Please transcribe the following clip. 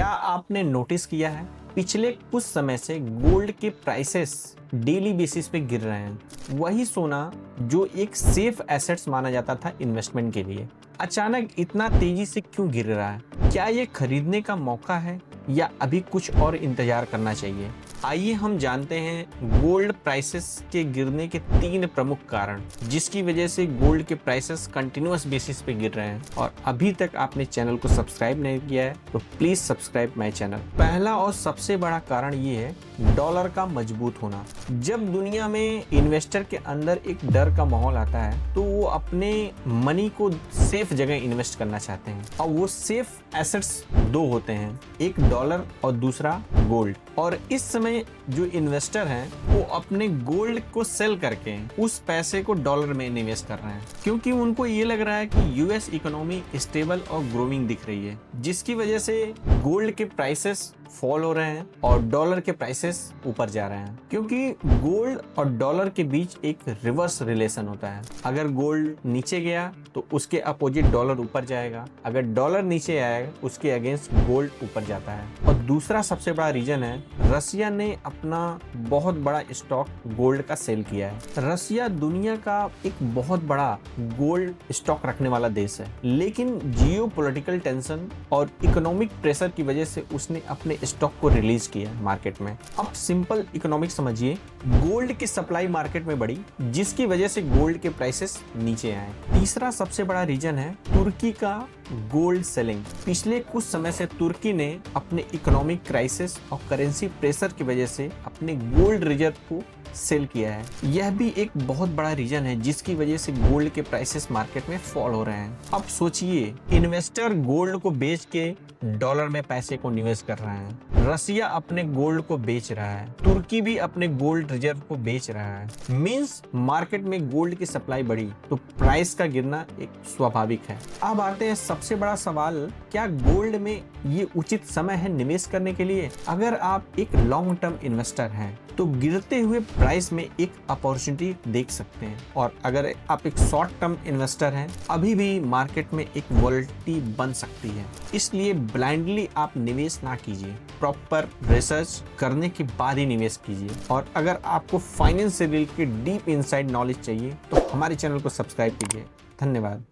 क्या आपने नोटिस किया है पिछले कुछ समय से गोल्ड के प्राइसेस डेली बेसिस पे गिर रहे हैं। वही सोना जो एक सेफ एसेट्स माना जाता था इन्वेस्टमेंट के लिए, अचानक इतना तेजी से क्यों गिर रहा है? क्या ये खरीदने का मौका है या अभी कुछ और इंतजार करना चाहिए? आइए हम जानते हैं गोल्ड प्राइसेस के गिरने के 3 प्रमुख कारण, जिसकी वजह से गोल्ड के प्राइसेस कंटिन्यूअस बेसिस पे गिर रहे हैं। और अभी तक आपने चैनल को सब्सक्राइब नहीं किया है तो प्लीज सब्सक्राइब माय चैनल। पहला और सबसे बड़ा कारण ये है डॉलर का मजबूत होना। जब दुनिया में इन्वेस्टर के अंदर एक डर का माहौल आता है तो वो अपने मनी को सेफ जगह इन्वेस्ट करना चाहते हैं, और वो सेफ एसेट्स 2 होते हैं, एक डॉलर और दूसरा गोल्ड। और इस समय जो इन्वेस्टर हैं वो अपने गोल्ड को सेल करके उस पैसे को डॉलर में इन्वेस्ट कर रहे हैं, क्योंकि उनको ये लग रहा है कि यूएस इकोनॉमी स्टेबल और ग्रोइंग दिख रही है, जिसकी वजह से गोल्ड के प्राइसेस फॉल हो रहे हैं और डॉलर के प्राइसेस ऊपर जा रहे हैं। क्योंकि गोल्ड और डॉलर के बीच एक रिवर्स रिलेशन होता है। अगर गोल्ड नीचे गया तो उसके अपोजिट डॉलर ऊपर जाएगा, अगर डॉलर नीचे आएगा उसके अगेंस्ट गोल्ड ऊपर जाता है। और दूसरा सबसे बड़ा रीजन है रसिया ने अपना बहुत बड़ा स्टॉक गोल्ड का सेल किया है। रसिया दुनिया का एक बहुत बड़ा गोल्ड स्टॉक रखने वाला देश है, लेकिन जियोपॉलिटिकल टेंशन और इकोनॉमिक प्रेशर की वजह से उसने अपने स्टॉक को रिलीज किया मार्केट में। अब सिंपल इकोनॉमिक्स समझिए, गोल्ड की सप्लाई मार्केट में बढ़ी, जिसकी वजह से गोल्ड के प्राइसेस नीचे आए। तीसरा सबसे बड़ा रीजन है तुर्की का गोल्ड सेलिंग। पिछले कुछ समय से तुर्की ने अपने इकोनॉमिक क्राइसिस और करेंसी प्रेशर की वजह से अपने गोल्ड रिजर्व को सेल किया है। यह भी एक बहुत बड़ा रीजन है जिसकी वजह से गोल्ड के प्राइसेस मार्केट में फॉल हो रहे हैं। अब सोचिए, इन्वेस्टर गोल्ड को बेच के डॉलर में पैसे को निवेश कर रहे हैं, रसिया अपने गोल्ड को बेच रहा है, तुर्की भी अपने गोल्ड रिजर्व को बेच रहा है। मींस मार्केट में गोल्ड की सप्लाई बढ़ी तो प्राइस का गिरना एक स्वाभाविक है। अब आते हैं सबसे बड़ा सवाल, क्या गोल्ड में ये उचित समय है निवेश करने के लिए? अगर आप एक लॉन्ग टर्म इन्वेस्टर हैं तो गिरते हुए प्राइस में एक अपॉर्चुनिटी देख सकते हैं, और अगर आप एक शॉर्ट टर्म इन्वेस्टर हैं अभी भी मार्केट में एक वॉलेटिलिटी बन सकती है। इसलिए ब्लाइंडली आप निवेश ना कीजिए, प्रॉपर रिसर्च करने के बाद ही निवेश कीजिए। और अगर आपको फाइनेंस से रिलेटेड डीप इनसाइड नॉलेज चाहिए तो हमारे चैनल को सब्सक्राइब कीजिए। धन्यवाद।